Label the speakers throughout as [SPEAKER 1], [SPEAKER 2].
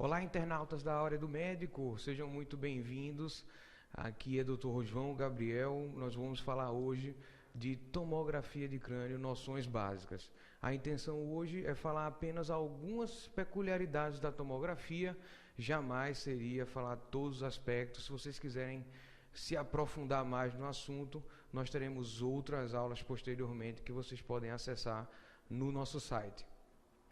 [SPEAKER 1] Olá, internautas da Hora do Médico, sejam muito bem-vindos. Aqui é Dr. João Gabriel. Nós vamos falar hoje de tomografia de crânio, noções básicas. A intenção hoje é falar apenas algumas peculiaridades da tomografia, jamais seria falar todos os aspectos. Se vocês quiserem se aprofundar mais no assunto, nós teremos outras aulas posteriormente que vocês podem acessar no nosso site.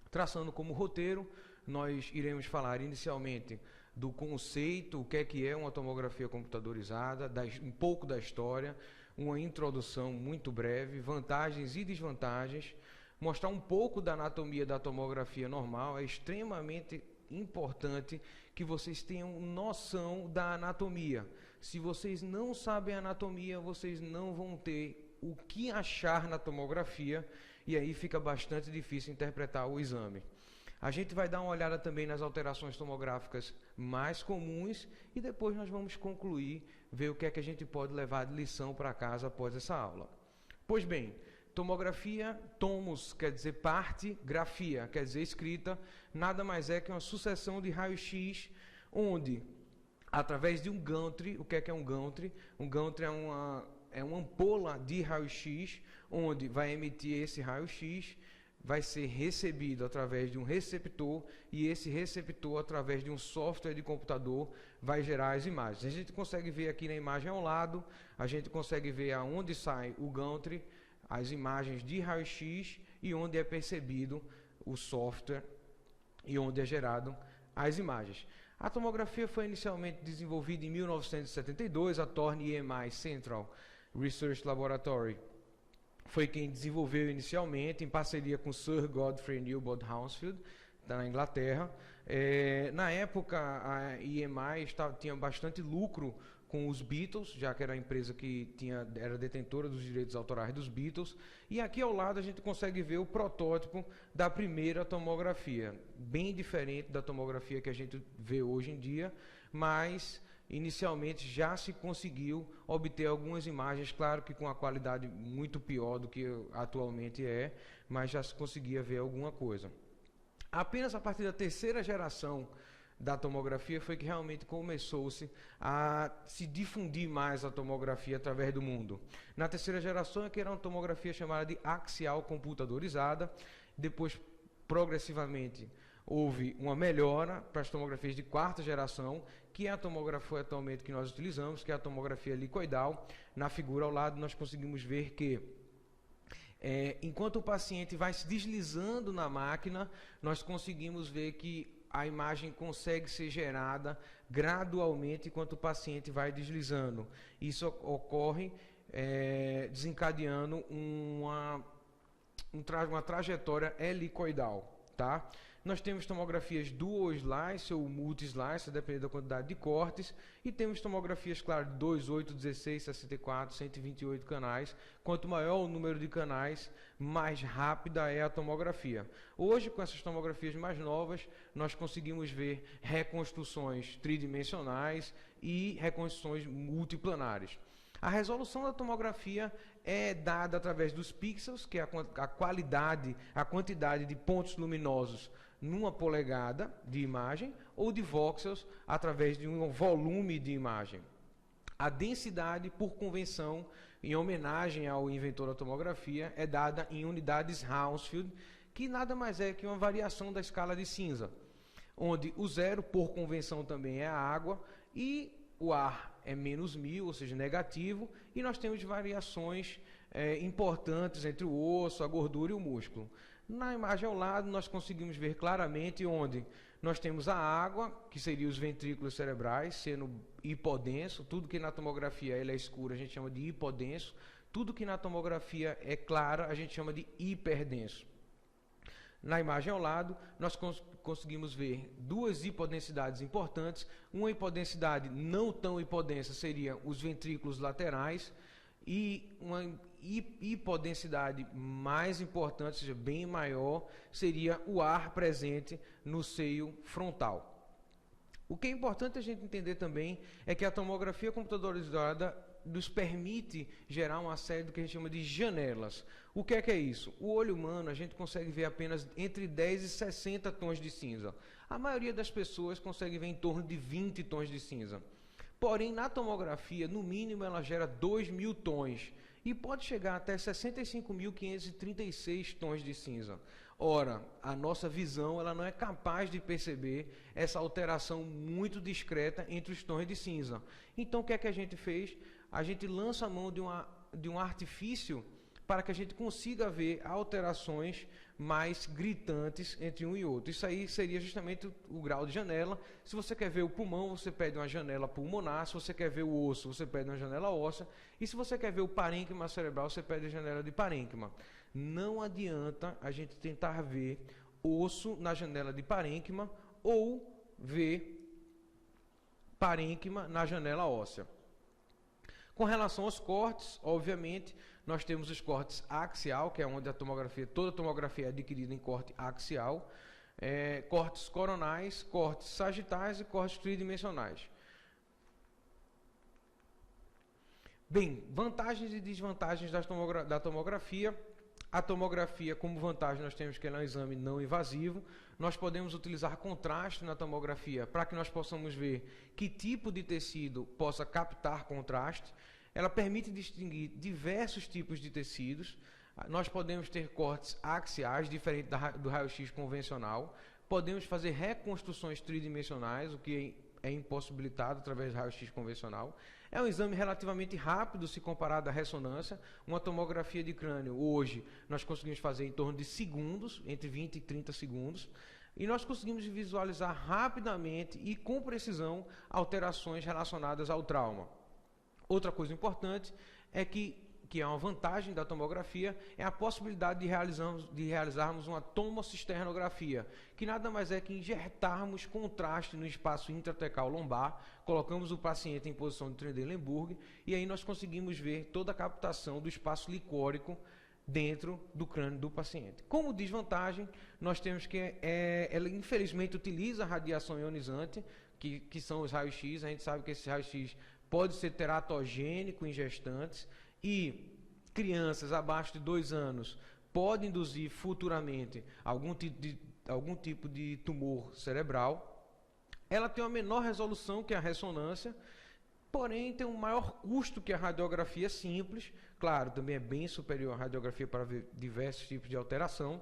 [SPEAKER 1] Traçando como roteiro, nós iremos falar inicialmente do conceito, o que é uma tomografia computadorizada, um pouco da história, uma introdução muito breve, vantagens e desvantagens, mostrar um pouco da anatomia da tomografia normal. É extremamente importante que vocês tenham noção da anatomia. Se vocês não sabem a anatomia, vocês não vão ter o que achar na tomografia e aí fica bastante difícil interpretar o exame. A gente vai dar uma olhada também nas alterações tomográficas mais comuns e depois nós vamos concluir, ver o que é que a gente pode levar de lição para casa após essa aula. Pois bem, tomografia, tomos quer dizer parte, grafia quer dizer escrita, nada mais é que uma sucessão de raio-x onde, através de um gantry, o que é um gantry? Um gantry é uma ampola de raio-x, onde vai emitir esse raio-x, vai ser recebido através de um receptor, e esse receptor, através de um software de computador, vai gerar as imagens. A gente consegue ver aqui na imagem ao lado, a gente consegue ver aonde sai o gantry, as imagens de raio-x, e onde é percebido o software, e onde é gerado as imagens. A tomografia foi inicialmente desenvolvida em 1972, a Thorne EMI Central Research Laboratory foi quem desenvolveu inicialmente, em parceria com Sir Godfrey Newbold Hounsfield, da Inglaterra. Na época, a EMI tinha bastante lucro com os Beatles, já que era a empresa que era detentora dos direitos autorais dos Beatles. E aqui ao lado a gente consegue ver o protótipo da primeira tomografia, bem diferente da tomografia que a gente vê hoje em dia, mas inicialmente já se conseguiu obter algumas imagens, claro que com a qualidade muito pior do que atualmente é, mas já se conseguia ver alguma coisa. Apenas a partir da terceira geração da tomografia foi que realmente começou-se a se difundir mais a tomografia através do mundo. Na terceira geração é que era uma tomografia chamada de axial computadorizada, depois progressivamente houve uma melhora para as tomografias de quarta geração, que é a tomografia atualmente que nós utilizamos, que é a tomografia helicoidal. Na figura ao lado nós conseguimos ver que enquanto o paciente vai se deslizando na máquina, nós conseguimos ver que a imagem consegue ser gerada gradualmente enquanto o paciente vai deslizando. Isso ocorre desencadeando uma trajetória helicoidal. Tá? Nós temos tomografias dual slice ou multi slice, dependendo da quantidade de cortes, e temos tomografias, claro, de 2, 8, 16, 64, 128 canais. Quanto maior o número de canais, mais rápida é a tomografia. Hoje, com essas tomografias mais novas, nós conseguimos ver reconstruções tridimensionais e reconstruções multiplanares. A resolução da tomografia é dada através dos pixels, que é a qualidade, a quantidade de pontos luminosos numa polegada de imagem, ou de voxels, através de um volume de imagem. A densidade, por convenção, em homenagem ao inventor da tomografia, é dada em unidades Hounsfield, que nada mais é que uma variação da escala de cinza, onde o zero, por convenção, também é a água, e o ar é menos 1000, ou seja, negativo, e nós temos variações importantes entre o osso, a gordura e o músculo. Na imagem ao lado, nós conseguimos ver claramente onde nós temos a água, que seria os ventrículos cerebrais, sendo hipodenso. Tudo que na tomografia é escuro, a gente chama de hipodenso. Tudo que na tomografia é clara, a gente chama de hiperdenso. Na imagem ao lado, nós conseguimos ver duas hipodensidades importantes. Uma hipodensidade não tão hipodensa seria os ventrículos laterais, e uma hipodensidade mais importante, ou seja, bem maior, seria o ar presente no seio frontal. O que é importante a gente entender também é que a tomografia computadorizada nos permite gerar uma série do que a gente chama de janelas. O que é isso? O olho humano, a gente consegue ver apenas entre 10 e 60 tons de cinza. A maioria das pessoas consegue ver em torno de 20 tons de cinza. Porém, na tomografia, no mínimo, ela gera 2.000 tons e pode chegar até 65.536 tons de cinza. Ora, a nossa visão ela não é capaz de perceber essa alteração muito discreta entre os tons de cinza. Então, o que é que a gente fez? A gente lança a mão de um artifício para que a gente consiga ver alterações mais gritantes entre um e outro. Isso aí seria justamente o grau de janela. Se você quer ver o pulmão, você pede uma janela pulmonar. Se você quer ver o osso, você pede uma janela óssea. E se você quer ver o parênquima cerebral, você pede a janela de parênquima. Não adianta a gente tentar ver osso na janela de parênquima ou ver parênquima na janela óssea. Com relação aos cortes, obviamente, nós temos os cortes axial, que é onde toda a tomografia é adquirida em corte axial, cortes coronais, cortes sagitais e cortes tridimensionais. Bem, vantagens e desvantagens da tomografia. A tomografia, como vantagem, nós temos que ela é um exame não invasivo. Nós podemos utilizar contraste na tomografia para que nós possamos ver que tipo de tecido possa captar contraste. Ela permite distinguir diversos tipos de tecidos. Nós podemos ter cortes axiais, diferente do raio-x convencional. Podemos fazer reconstruções tridimensionais, o que é impossibilitado através do raio-x convencional. É um exame relativamente rápido se comparado à ressonância. Uma tomografia de crânio, hoje, nós conseguimos fazer em torno de segundos, entre 20 e 30 segundos, e nós conseguimos visualizar rapidamente e com precisão alterações relacionadas ao trauma. Outra coisa importante é que é uma vantagem da tomografia, é a possibilidade de realizarmos uma tomocisternografia, que nada mais é que injetarmos contraste no espaço intratecal lombar, colocamos o paciente em posição de Trendelenburg, e aí nós conseguimos ver toda a captação do espaço licórico dentro do crânio do paciente. Como desvantagem, nós temos que ela infelizmente utiliza a radiação ionizante, que são os raios-x. A gente sabe que esse raio-x pode ser teratogênico em gestantes, e crianças abaixo de 2 anos podem induzir futuramente algum tipo de tumor cerebral. Ela tem uma menor resolução que a ressonância, porém tem um maior custo que a radiografia simples. Claro, também é bem superior à radiografia para ver diversos tipos de alteração.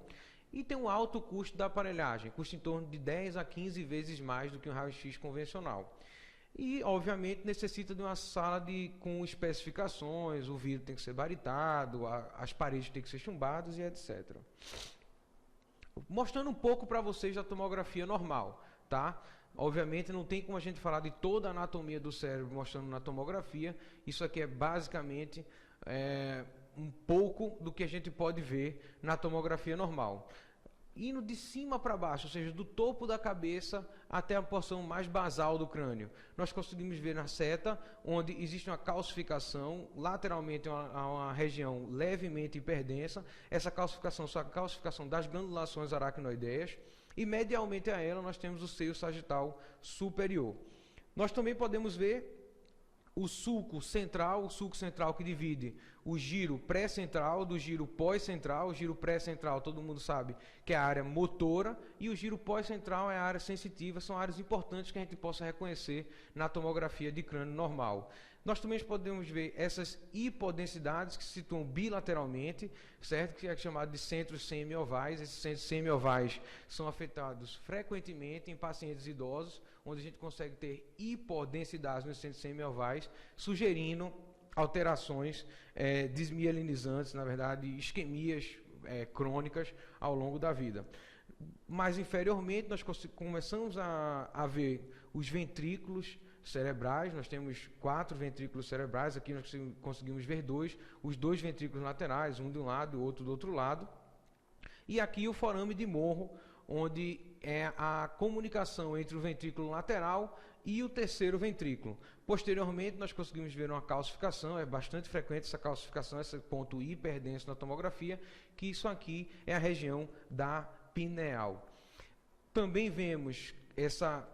[SPEAKER 1] E tem um alto custo da aparelhagem, custa em torno de 10 a 15 vezes mais do que um raio-x convencional. E, obviamente, necessita de uma sala com especificações, o vidro tem que ser baritado, as paredes têm que ser chumbadas e etc. Mostrando um pouco para vocês da tomografia normal, tá? Obviamente, não tem como a gente falar de toda a anatomia do cérebro mostrando na tomografia. Isso aqui é basicamente um pouco do que a gente pode ver na tomografia normal. Indo de cima para baixo, ou seja, do topo da cabeça até a porção mais basal do crânio. Nós conseguimos ver na seta, onde existe uma calcificação, lateralmente uma região levemente hiperdensa. Essa calcificação é a calcificação das granulações aracnoideias, e medialmente a ela nós temos o seio sagital superior. Nós também podemos ver o sulco central que divide o giro pré-central do giro pós-central. O giro pré-central, todo mundo sabe que é a área motora, e o giro pós-central é a área sensitiva. São áreas importantes que a gente possa reconhecer na tomografia de crânio normal. Nós também podemos ver essas hipodensidades que se situam bilateralmente, certo? Que é chamado de centros semiovais. Esses centros semiovais são afetados frequentemente em pacientes idosos, onde a gente consegue ter hipodensidades nos centros semiovais, sugerindo alterações desmielinizantes, na verdade, isquemias crônicas ao longo da vida. Mais inferiormente, nós começamos a ver os ventrículos cerebrais. Nós temos 4 ventrículos cerebrais. Aqui nós conseguimos ver os 2 ventrículos laterais, um de um lado e o outro do outro lado. E aqui o forame de Monro, onde é a comunicação entre o ventrículo lateral e o terceiro ventrículo. Posteriormente, nós conseguimos ver uma calcificação. É bastante frequente essa calcificação, esse ponto hiperdenso na tomografia, que isso aqui é a região da pineal. Também vemos essa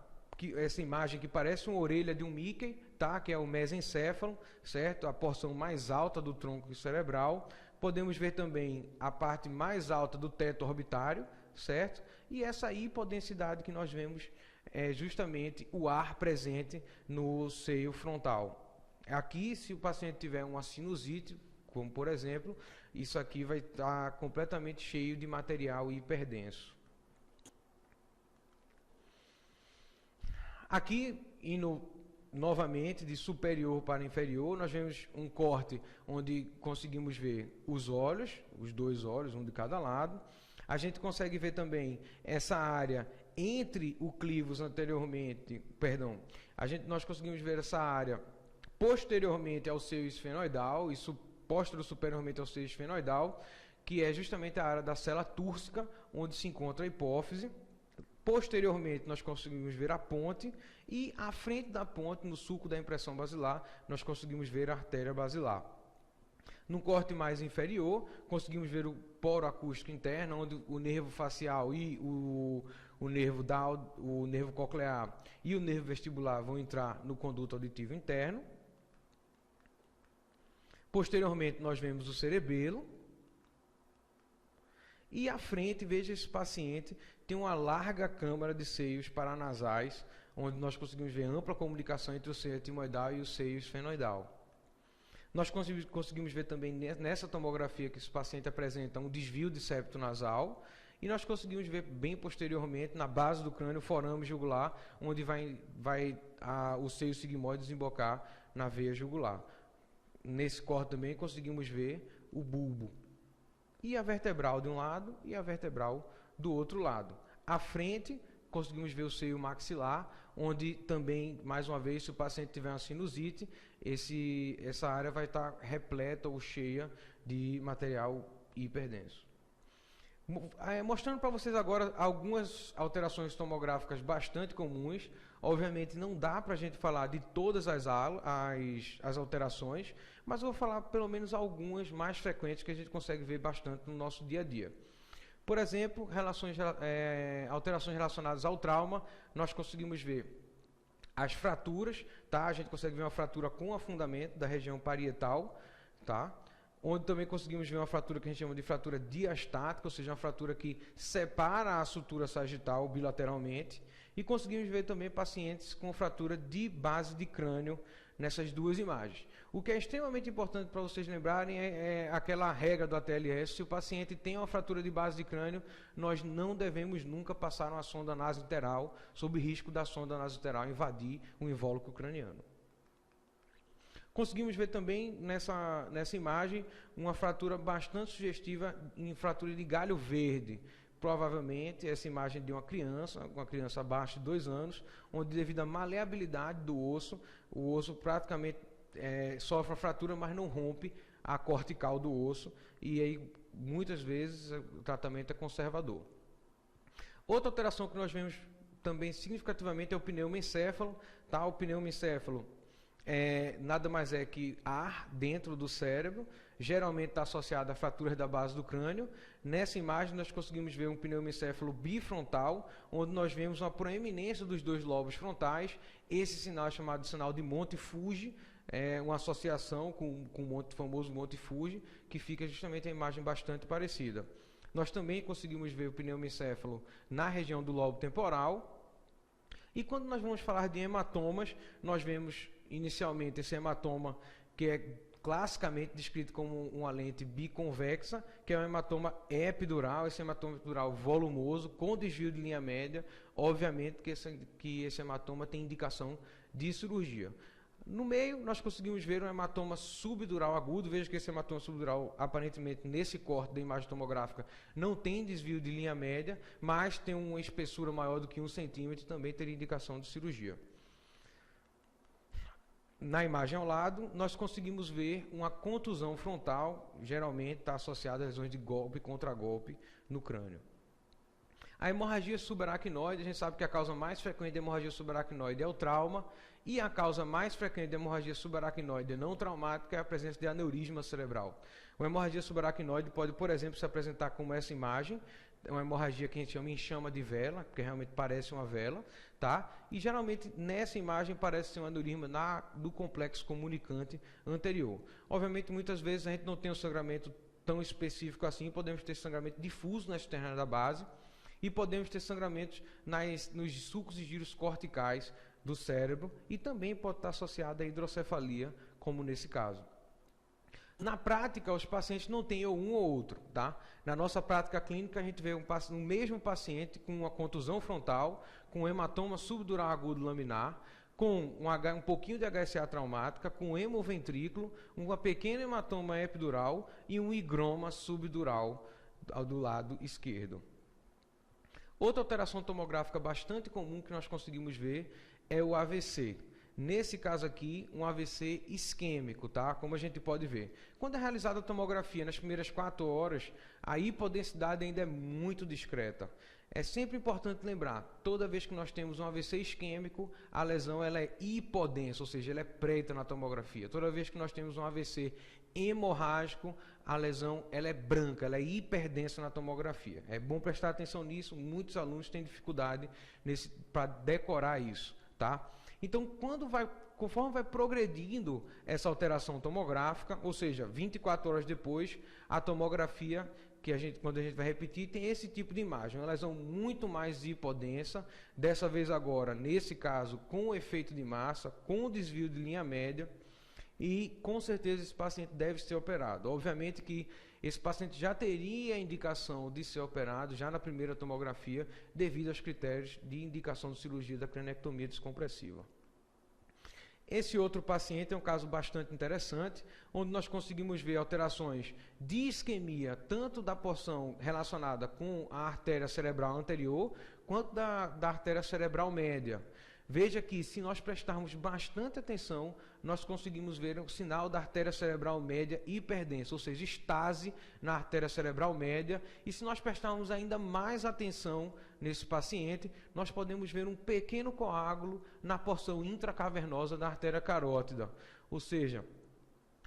[SPEAKER 1] essa imagem que parece uma orelha de um Mickey, tá? Que é o mesencéfalo, certo? A porção mais alta do tronco cerebral. Podemos ver também a parte mais alta do teto orbitário, certo? E essa hipodensidade que nós vemos é justamente o ar presente no seio frontal. Aqui, se o paciente tiver uma sinusite, como por exemplo, isso aqui vai estar completamente cheio de material hiperdenso. Aqui, indo novamente de superior para inferior, nós vemos um corte onde conseguimos ver os olhos, os dois olhos, um de cada lado. A gente consegue ver também essa área entre o clivos anteriormente, perdão, nós conseguimos ver essa área posteriormente ao seio esfenoidal, isso póstero superiormente ao seio esfenoidal, que é justamente a área da cela túrcica, onde se encontra a hipófise. Posteriormente, nós conseguimos ver a ponte e à frente da ponte, no sulco da impressão basilar, nós conseguimos ver a artéria basilar. No corte mais inferior, conseguimos ver o poro acústico interno, onde o nervo facial e o nervo coclear e o nervo vestibular vão entrar no conduto auditivo interno. Posteriormente, nós vemos o cerebelo. E à frente, veja, esse paciente tem uma larga câmara de seios paranasais, onde nós conseguimos ver ampla comunicação entre o seio etimoidal e o seio esfenoidal. Nós conseguimos ver também nessa tomografia que esse paciente apresenta um desvio de septo nasal, e nós conseguimos ver bem posteriormente, na base do crânio, o forame jugular, onde o seio sigmoide desembocar na veia jugular. Nesse corte também conseguimos ver o bulbo. E a vertebral de um lado e a vertebral do outro lado. À frente, conseguimos ver o seio maxilar, onde também, mais uma vez, se o paciente tiver uma sinusite, essa área vai estar repleta ou cheia de material hiperdenso. Mostrando para vocês agora algumas alterações tomográficas bastante comuns. Obviamente não dá para a gente falar de todas as alterações, mas eu vou falar pelo menos algumas mais frequentes que a gente consegue ver bastante no nosso dia a dia. Por exemplo, alterações relacionadas ao trauma, nós conseguimos ver as fraturas, tá? A gente consegue ver uma fratura com afundamento da região parietal, tá? Onde também conseguimos ver uma fratura que a gente chama de fratura diastática, ou seja, uma fratura que separa a sutura sagital bilateralmente. E conseguimos ver também pacientes com fratura de base de crânio nessas duas imagens. O que é extremamente importante para vocês lembrarem é aquela regra do ATLS: se o paciente tem uma fratura de base de crânio, nós não devemos nunca passar uma sonda nasoteral, sob risco da sonda nasoteral invadir o invólucro craniano. Conseguimos ver também nessa imagem uma fratura bastante sugestiva em fratura de galho verde. Provavelmente essa imagem de uma criança abaixo de 2 anos, onde devido à maleabilidade do osso, o osso praticamente sofre a fratura, mas não rompe a cortical do osso, e aí muitas vezes o tratamento é conservador. Outra alteração que nós vemos também significativamente é o pneumoencéfalo, tá? O pneumoencéfalo nada mais é que ar dentro do cérebro, geralmente está associado a fraturas da base do crânio. Nessa imagem nós conseguimos ver um pneumoencéfalo bifrontal, onde nós vemos uma proeminência dos 2 lobos frontais. Esse sinal é chamado de sinal de Monte Fuji, uma associação com o famoso Monte Fuji, que fica justamente a imagem bastante parecida. Nós também conseguimos ver o pneumoencéfalo na região do lobo temporal. E quando nós vamos falar de hematomas, nós vemos inicialmente esse hematoma que é classicamente descrito como uma lente biconvexa, que é um hematoma epidural, esse hematoma epidural volumoso, com desvio de linha média. Obviamente que esse hematoma tem indicação de cirurgia. No meio, nós conseguimos ver um hematoma subdural agudo. Veja que esse hematoma subdural, aparentemente, nesse corte da imagem tomográfica, não tem desvio de linha média, mas tem uma espessura maior do que 1 centímetro, também teria indicação de cirurgia. Na imagem ao lado, nós conseguimos ver uma contusão frontal, geralmente está associada a lesões de golpe e contragolpe no crânio. A hemorragia subaracnoide, a gente sabe que a causa mais frequente de hemorragia subaracnoide é o trauma, e a causa mais frequente de hemorragia subaracnoide não traumática é a presença de aneurisma cerebral. A hemorragia subaracnoide pode, por exemplo, se apresentar como essa imagem, É uma hemorragia que a gente chama enxama de vela, porque realmente parece uma vela, tá? E geralmente nessa imagem parece ser um aneurisma do complexo comunicante anterior. Obviamente, muitas vezes a gente não tem um sangramento tão específico assim, podemos ter sangramento difuso na externa da base e podemos ter sangramentos nos sulcos e giros corticais do cérebro e também pode estar associado à hidrocefalia, como nesse caso. Na prática, os pacientes não têm um ou outro, tá? Na nossa prática clínica, a gente vê um mesmo paciente com uma contusão frontal, com hematoma subdural agudo laminar, com um pouquinho de HSA traumática, com hemoventrículo, uma pequena hematoma epidural e um higroma subdural do lado esquerdo. Outra alteração tomográfica bastante comum que nós conseguimos ver é o AVC. Nesse caso aqui, um AVC isquêmico, tá? Como a gente pode ver. Quando é realizada a tomografia nas primeiras 4 horas, a hipodensidade ainda é muito discreta. É sempre importante lembrar, toda vez que nós temos um AVC isquêmico, a lesão ela é hipodensa, ou seja, ela é preta na tomografia. Toda vez que nós temos um AVC hemorrágico, a lesão ela é branca, ela é hiperdensa na tomografia. É bom prestar atenção nisso, muitos alunos têm dificuldade para decorar isso, tá? Então, conforme vai progredindo essa alteração tomográfica, ou seja, 24 horas depois, a tomografia, quando a gente vai repetir, tem esse tipo de imagem, uma lesão muito mais hipodensa, dessa vez agora, nesse caso, com efeito de massa, com desvio de linha média, e com certeza esse paciente deve ser operado. Obviamente que esse paciente já teria a indicação de ser operado já na primeira tomografia, devido aos critérios de indicação de cirurgia da cranectomia descompressiva. Esse outro paciente é um caso bastante interessante, onde nós conseguimos ver alterações de isquemia, tanto da porção relacionada com a artéria cerebral anterior, quanto da artéria cerebral média. Veja que, se nós prestarmos bastante atenção, nós conseguimos ver o sinal da artéria cerebral média hiperdensa, ou seja, estase na artéria cerebral média. E se nós prestarmos ainda mais atenção nesse paciente, nós podemos ver um pequeno coágulo na porção intracavernosa da artéria carótida. Ou seja,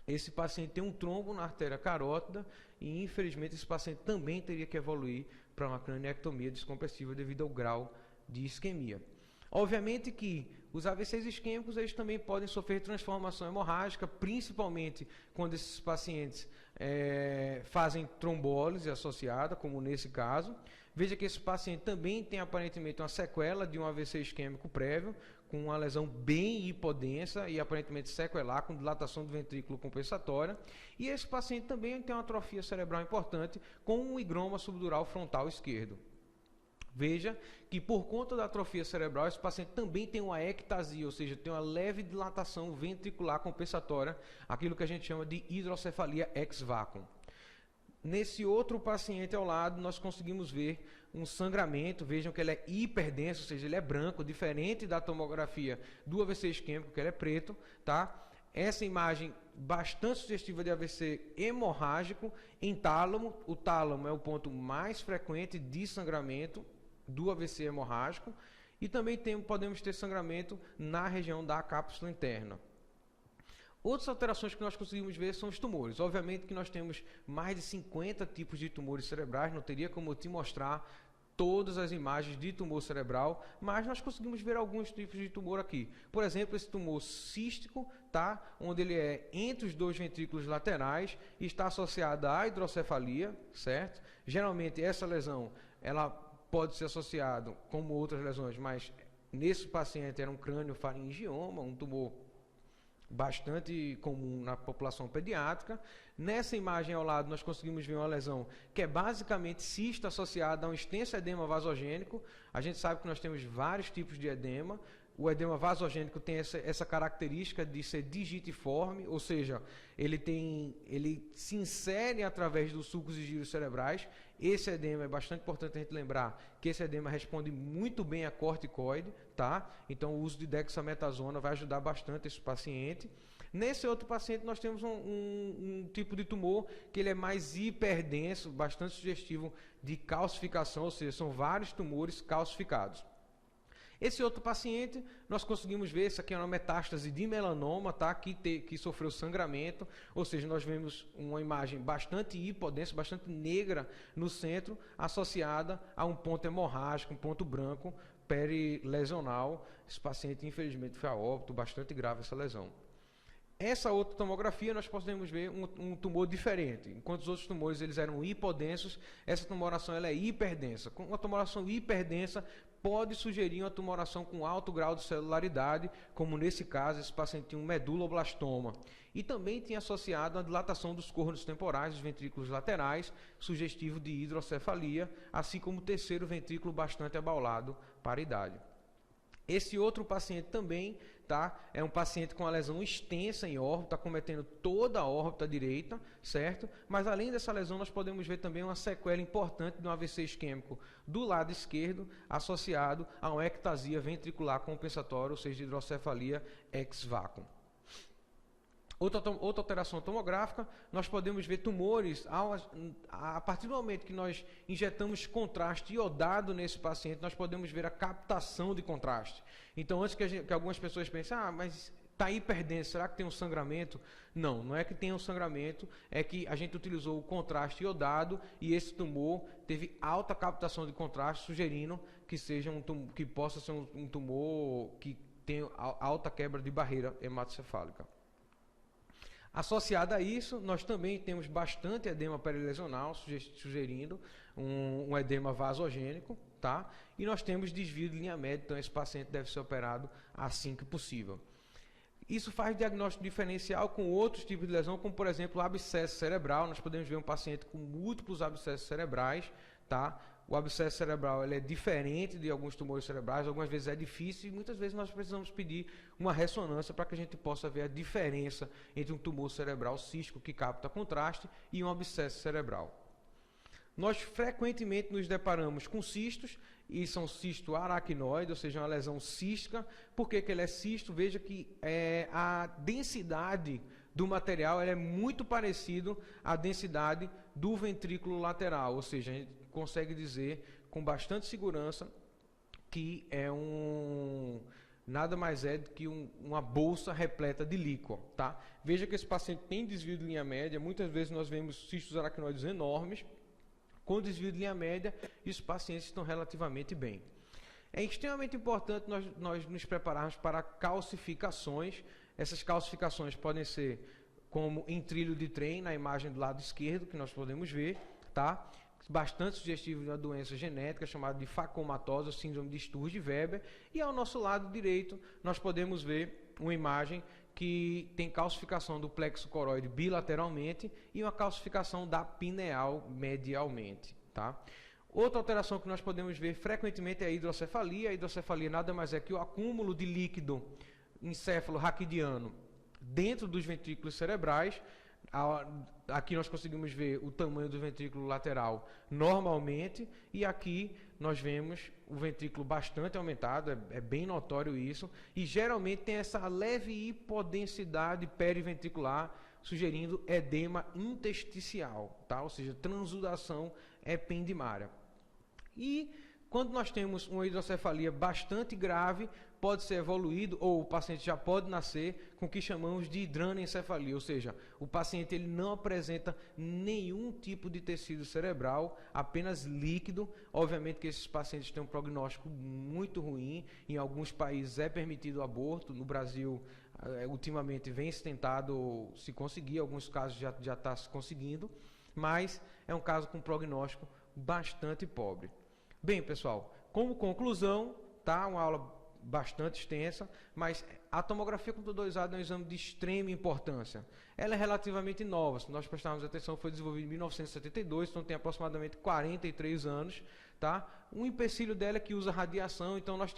[SPEAKER 1] esse paciente tem um trombo na artéria carótida e, infelizmente, esse paciente também teria que evoluir para uma craniectomia descompressiva devido ao grau de isquemia. Obviamente que os AVCs isquêmicos eles também podem sofrer transformação hemorrágica, principalmente quando esses pacientes fazem trombólise associada, como nesse caso. Veja que esse paciente também tem aparentemente uma sequela de um AVC isquêmico prévio, com uma lesão bem hipodensa e aparentemente sequelar, com dilatação do ventrículo compensatória. E esse paciente também tem uma atrofia cerebral importante, com um higroma subdural frontal esquerdo. Veja que por conta da atrofia cerebral, esse paciente também tem uma ectasia, ou seja, tem uma leve dilatação ventricular compensatória, aquilo que a gente chama de hidrocefalia ex vacuum. Nesse outro paciente ao lado, nós conseguimos ver um sangramento, vejam que ele é hiperdenso, ou seja, ele é branco, diferente da tomografia do AVC isquêmico, que ele é preto, tá? Essa imagem bastante sugestiva de AVC hemorrágico em tálamo. O tálamo é o ponto mais frequente de sangramento do AVC hemorrágico e também podemos ter sangramento na região da cápsula interna. Outras alterações que nós conseguimos ver são os tumores. Obviamente que nós temos mais de 50 tipos de tumores cerebrais, não teria como eu te mostrar todas as imagens de tumor cerebral, mas nós conseguimos ver alguns tipos de tumor aqui. Por exemplo, esse tumor cístico, tá? Onde ele é entre os dois ventrículos laterais e está associado à hidrocefalia, certo? Geralmente essa lesão, ela pode ser associada, como outras lesões, mas nesse paciente era um crâniofaringioma, um tumor bastante comum na população pediátrica. Nessa imagem ao lado nós conseguimos ver uma lesão que é basicamente cista associada a um extenso edema vasogênico. A gente sabe que nós temos vários tipos de edema. O edema vasogênico tem essa característica de ser digitiforme, ou seja, ele se insere através dos sulcos e giros cerebrais. Esse edema é bastante importante a gente lembrar que esse edema responde muito bem a corticoide, tá? Então o uso de dexametasona vai ajudar bastante esse paciente. Nesse outro paciente nós temos um tipo de tumor que ele é mais hiperdenso, bastante sugestivo de calcificação, ou seja, são vários tumores calcificados. Esse outro paciente, nós conseguimos ver, isso aqui é uma metástase de melanoma, tá? Que sofreu sangramento, ou seja, nós vemos uma imagem bastante hipodensa, bastante negra no centro, associada a um ponto hemorrágico, um ponto branco, perilesional. Esse paciente, infelizmente, foi a óbito, bastante grave essa lesão. Essa outra tomografia, nós podemos ver um tumor diferente. Enquanto os outros tumores eles eram hipodensos, essa tumoração ela é hiperdensa. Com uma tumoração hiperdensa, pode sugerir uma tumoração com alto grau de celularidade, como nesse caso, esse paciente tinha um meduloblastoma. E também tinha associado a dilatação dos cornos temporais, dos ventrículos laterais, sugestivo de hidrocefalia, assim como o terceiro ventrículo bastante abaulado para a idade. Esse outro paciente também, tá? É um paciente com uma lesão extensa em órbita, cometendo toda a órbita direita, certo? Mas além dessa lesão, nós podemos ver também uma sequela importante de um AVC isquêmico do lado esquerdo, associado a uma ectasia ventricular compensatória, ou seja, de hidrocefalia ex vácuo. Outra alteração tomográfica, nós podemos ver tumores, a partir do momento que nós injetamos contraste iodado nesse paciente, nós podemos ver a captação de contraste. Então, antes que algumas pessoas pensem, mas está hiperdenso, será que tem um sangramento? Não, não é que tenha um sangramento, é que a gente utilizou o contraste iodado e esse tumor teve alta captação de contraste, sugerindo que, que possa ser um tumor que tem alta quebra de barreira hematocefálica. Associado a isso, nós também temos bastante edema perilesional, sugerindo um edema vasogênico, tá? E nós temos desvio de linha média, então esse paciente deve ser operado assim que possível. Isso faz diagnóstico diferencial com outros tipos de lesão, como por exemplo o abscesso cerebral. Nós podemos ver um paciente com múltiplos abscessos cerebrais, tá? O abscesso cerebral ele é diferente de alguns tumores cerebrais, algumas vezes é difícil e muitas vezes nós precisamos pedir uma ressonância para que a gente possa ver a diferença entre um tumor cerebral cístico que capta contraste e um abscesso cerebral. Nós frequentemente nos deparamos com cistos, e são cisto aracnoide, ou seja, uma lesão cística. Por que ele é cisto? Veja que a densidade do material é muito parecido à densidade do ventrículo lateral, ou seja, a gente consegue dizer com bastante segurança que nada mais é do que uma bolsa repleta de líquor, tá? Veja que esse paciente tem desvio de linha média, muitas vezes nós vemos cistos aracnoides enormes, com desvio de linha média, e os pacientes estão relativamente bem. É extremamente importante nós nos prepararmos para calcificações. Essas calcificações podem ser como em trilho de trem, na imagem do lado esquerdo, que nós podemos ver, tá? Bastante sugestivo de uma doença genética chamada de facomatose, ou síndrome de Sturge-Weber. E ao nosso lado direito, nós podemos ver uma imagem que tem calcificação do plexo coroide bilateralmente e uma calcificação da pineal medialmente, tá? Outra alteração que nós podemos ver frequentemente é a hidrocefalia. A hidrocefalia nada mais é que o acúmulo de líquido encéfalo-raquidiano dentro dos ventrículos cerebrais. Aqui nós conseguimos ver o tamanho do ventrículo lateral normalmente, e aqui nós vemos o ventrículo bastante aumentado, é bem notório isso, e geralmente tem essa leve hipodensidade periventricular, sugerindo edema intersticial, tá? Ou seja, transudação ependimária. E quando nós temos uma hidrocefalia bastante grave, pode ser evoluído, ou o paciente já pode nascer com o que chamamos de hidranencefalia, ou seja, o paciente ele não apresenta nenhum tipo de tecido cerebral, apenas líquido. Obviamente que esses pacientes têm um prognóstico muito ruim, em alguns países é permitido o aborto, no Brasil ultimamente vem se tentado se conseguir, alguns casos já está se conseguindo, mas é um caso com prognóstico bastante pobre. Bem, pessoal, como conclusão, tá? Uma aula bastante extensa, mas a tomografia computadorizada é um exame de extrema importância. Ela é relativamente nova, se nós prestarmos atenção, foi desenvolvida em 1972, então tem aproximadamente 43 anos, tá? Um empecilho dela é que usa radiação, então nós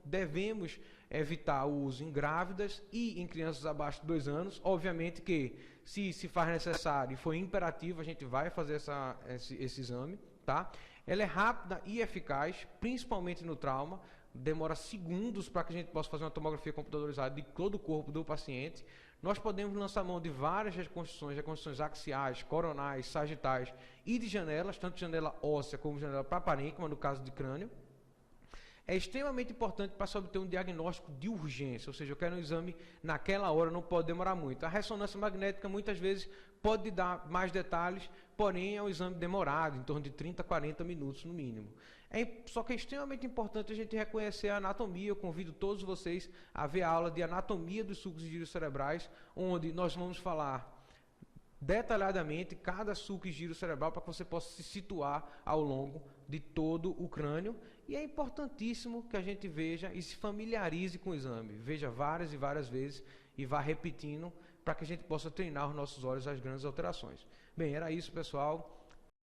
[SPEAKER 1] devemos evitar o uso em grávidas e em crianças abaixo de 2 anos. Obviamente que, se faz necessário e for imperativo, a gente vai fazer esse exame, tá? Ela é rápida e eficaz, principalmente no trauma. Demora segundos para que a gente possa fazer uma tomografia computadorizada de todo o corpo do paciente. Nós podemos lançar mão de várias reconstruções axiais, coronais, sagitais e de janelas, tanto janela óssea como janela paparênquima, no caso de crânio. é extremamente importante para se obter um diagnóstico de urgência, ou seja, eu quero um exame naquela hora, não pode demorar muito. A ressonância magnética muitas vezes pode dar mais detalhes, porém é um exame demorado, em torno de 30 a 40 minutos no mínimo. Só que é extremamente importante a gente reconhecer a anatomia. Eu convido todos vocês a ver a aula de anatomia dos sulcos e giros cerebrais, onde nós vamos falar detalhadamente cada sulco e giro cerebral para que você possa se situar ao longo de todo o crânio. E é importantíssimo que a gente veja e se familiarize com o exame. Veja várias e várias vezes e vá repetindo para que a gente possa treinar os nossos olhos às grandes alterações. Bem, era isso, pessoal.